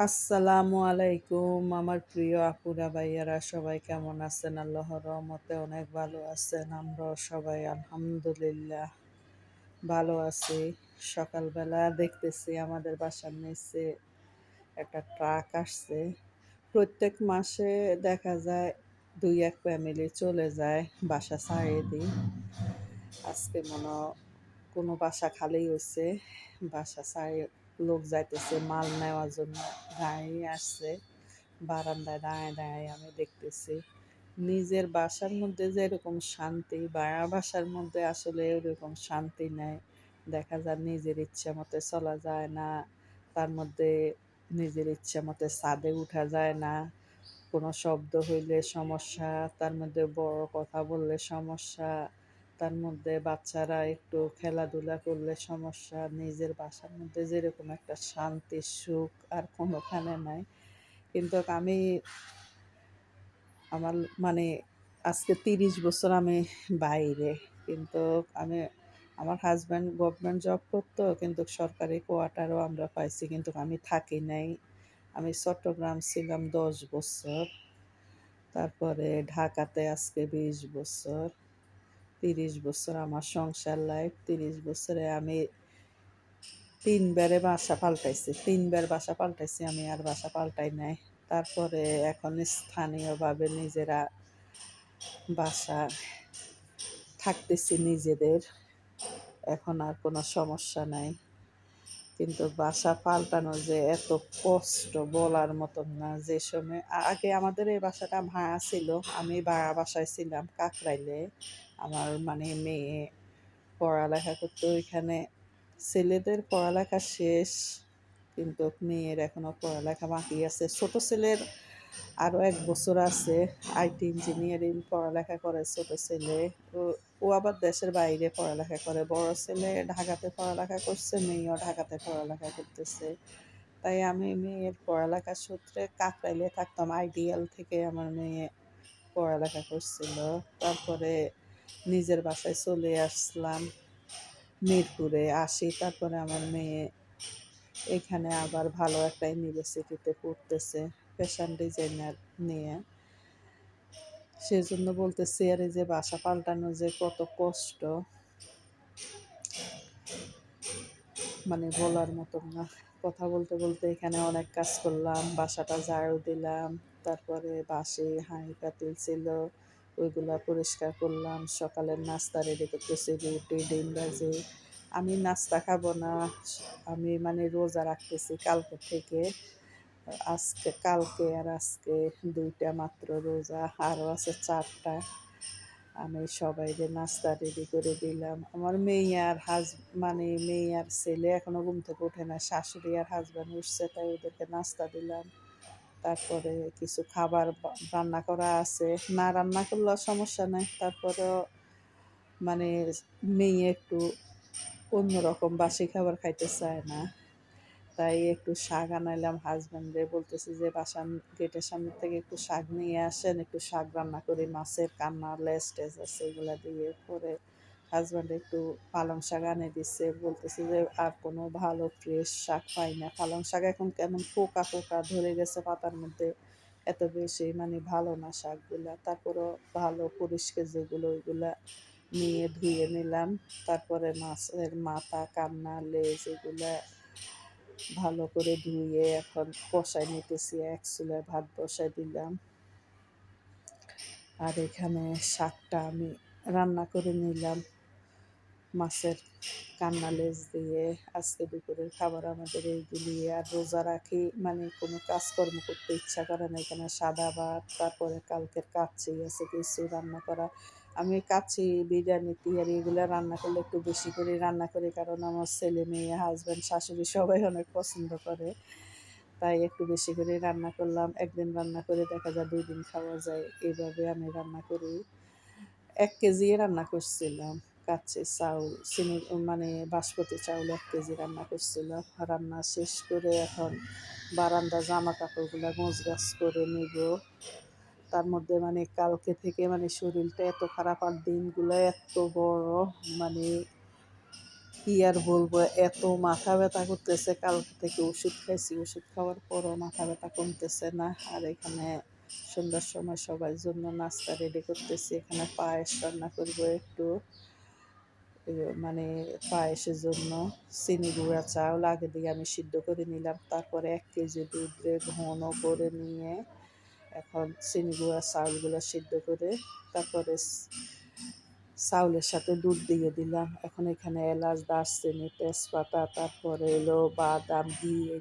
আসসালামু আলাইকুম আমার প্রিয় আপুরা ভাইয়ারা সবাই কেমন আছেন? আল্লাহর রহমতে অনেক ভালো আছেন। আমরাও সবাই আলহামদুলিল্লাহ ভালো আছি। সকালবেলা দেখতেছি আমাদের বাসার নিচে একটা ট্রাক আসছে। প্রত্যেক মাসে দেখা যায় ২-১ ফ্যামিলি চলে যায়, বাসা ছাড়িয়ে দিই। আজকে মনে কোনো বাসা খালি হইছে। বাসা ছাড়িয়ে লোক যাইতেছে মাল নেওয়ার জন্য। গাড়ি আসছে। বারান্দায় দাঁড়ায় দাঁড়ায় আমি দেখতেছি। নিজের বাসার মধ্যে যে এরকম শান্তি, ভাড়া বাসার মধ্যে আসলে ওরকম শান্তি নাই। দেখা যায় নিজের ইচ্ছা মতো চলা যায় না। তার মধ্যে নিজের ইচ্ছা মতো ছাদে উঠা যায় না। কোনো শব্দ হইলে সমস্যা, তার মধ্যে বড় কথা বললে সমস্যা, তার মধ্যে বাচ্চারা একটু খেলাধুলা করলে সমস্যা। নিজের বাসার মধ্যে যেরকম একটা শান্তি, সুখ আর কোনোখানে নাই। কিন্তু আমি আমার মানে আজকে ৩০ বছর আমি বাইরে। কিন্তু আমি আমার হাসব্যান্ড গভর্নমেন্ট জব করতো, কিন্তু সরকারি কোয়ার্টারও আমরা পাইছি, কিন্তু আমি থাকি নাই। আমি চট্টগ্রাম ছিলাম ১০ বছর। তারপরে ঢাকাতে আজকে ২০ বছর। ৩০ বছর আমার সংসার লাইফ। ৩০ বছরে আমি ৩ বারে বাসা পাল্টাইছি। ৩ বার বাসা পাল্টাইছি আমি, আর বাসা পাল্টাই নাই। তারপরে এখন স্থানীয়ভাবে নিজেরা বাসা থাকতেছি নিজেদের। এখন আর কোনো সমস্যা নাই। কিন্তু বাসা পাল্টানো যে এত কষ্ট বলার মতন না। যে সময় আগে আমাদের এই বাসাটা ভাড়া ছিল। আমি ভাড়া বাসায় ছিলাম কাকরাইলে। আমার মেয়ে পড়ালেখা করতো ওইখানে। ছেলেদের পড়ালেখা শেষ, কিন্তু মেয়ের এখনও পড়ালেখা বাকি আছে। ছোট ছেলের আরও ১ বছর আছে। আইটি ইঞ্জিনিয়ারিং পড়ালেখা করে ছোট ছেলে। ও ও আবার দেশের বাইরে পড়ালেখা করে। বড় ছেলে ঢাকাতে পড়ালেখা করছে, মেয়েও ঢাকাতে পড়ালেখা করতেছে। তাই আমি মেয়ের পড়ালেখার সূত্রে কাকরাইলে থাকতাম। আইডিয়াল থেকে আমার মেয়ে পড়ালেখা করছিল। তারপরে নিজের বাসায় চলে আসলাম মিরপুরে আসি। তারপরে আমার মেয়ে এখানে আবার ভালো একটা ইউনিভার্সিটিতে পড়তেছে ফ্যাশন ডিজাইনার নিয়ে। সেজন্য বলতেছি আর এই যে বাসা পাল্টানো যে কত কষ্ট, বলার মতন না। কথা বলতে বলতে এখানে অনেক কাজ করলাম। বাসাটা ঝাড়ু দিলাম, তারপরে বাসি হাঁড়ি পাতিল ছিল ওইগুলা পরিষ্কার করলাম। সকালের নাস্তা রেডি করতেছি, রুটি ডিম ভাজি। আমি নাস্তা খাবো না। আমি রোজা রাখতেছি কালকে থেকে। কালকে আর আজকে ২টা মাত্র রোজা, আরও আছে ৪টা। আমি সবাইকে নাস্তা রেডি করে দিলাম। আমার মেয়ে আর মেয়ে আর ছেলে এখনো ঘুম থেকে ওঠে না। শাশুড়ি আর হাসব্যান্ড উঠছে, তাই ওদেরকে নাস্তা দিলাম। তারপরে কিছু খাবার রান্না করা আছে। না রান্না করলেও সমস্যা নাই। তারপরেও মানে মেয়ে একটু অন্যরকম বাসি খাবার খাইতে চায় না। তাই একটু শাক আনাইলাম। হাসব্যান্ডে বলতেছি যে বাসার গেটের সামনে থেকে একটু শাক নিয়ে আসেন, একটু শাক রান্না করি। মাছের কান্না লেজ টেজ আছে, এগুলা দিয়ে পরে হাসব্যান্ড একটু পালং শাক আনে দিচ্ছে। বলতেছি যে আর কোনো ভালো ফ্রেশ শাক পাই না। পালং শাক এখন কেমন পোকা পোকা ধরে গেছে পাতার মধ্যে। এত বেশি ভালো না শাকগুলা। তারপরেও ভালো পরিষ্কার যেগুলো ওইগুলা নিয়ে ধুয়ে নিলাম। তারপরে মাছের মাথা, কান্না, লেজ এগুলা ভালো করে ধুয়ে এখন কষায় নিতেছি। এক চুলায় ভাত বসায় দিলাম। আর এখানে শাকটা আমি রান্না করে নিলাম মাছের কান্না লেজ দিয়ে। আজকে দুপুরের খাবার আমাদের এইগুলি। আর রোজা রাখি, কোনো কাজকর্ম করতে ইচ্ছা করে না। এখানে সাদা ভাত, তারপরে কালকের কাচ্চি আছে কিছু রান্না করা। আমি কাচ্চি, বিরিয়ানি টিয়ারি এগুলো রান্না করলে একটু বেশি করে রান্না করি, কারণ আমার ছেলে মেয়ে, হাজব্যান্ড, শাশুড়ি সবাই অনেক পছন্দ করে। তাই একটু বেশি করে রান্না করলাম। একদিন রান্না করে দেখা যায় ২ দিন খাওয়া যায়। এইভাবে আমি রান্না করি। ১ কেজি রান্না করছিলাম। কাচ্চি চাউল, বাসমতি চাউল ১ কেজি রান্না করছিলাম। রান্না শেষ করে এখন বারান্দার জামা কাপড়গুলা গোছগাছ করে নিব। তার মধ্যে কালকে থেকে শরীরটা এত খারাপ, আর দিনগুলো এত বড়। মানে কি আর বলবো, এত মাথা ব্যথা করতেছে, কালকে থেকে ওষুধ খাইছি, ওষুধ খাওয়ার পরও মাথা ব্যথা কমতেছে না। আর এখানে সন্ধ্যার সময় সবার জন্য নাস্তা রেডি করতেছি। এখানে পায়েস রান্না করবো একটু, মানে পায়েসের জন্য চিনি গুঁড়া চাউল আগে দিয়ে আমি সিদ্ধ করে নিলাম, তারপরে 1 কেজি দুধ দিয়ে ঘন করে নিয়ে এখন চিনি গুঁড়া চাউলগুলো সিদ্ধ করে তারপরে চাউলের সাথে দুধ দিয়ে দিলাম। এখন এখানে এলাচ, দারচিনি, তেজপাতা, তারপরে বাদাম দিয়ে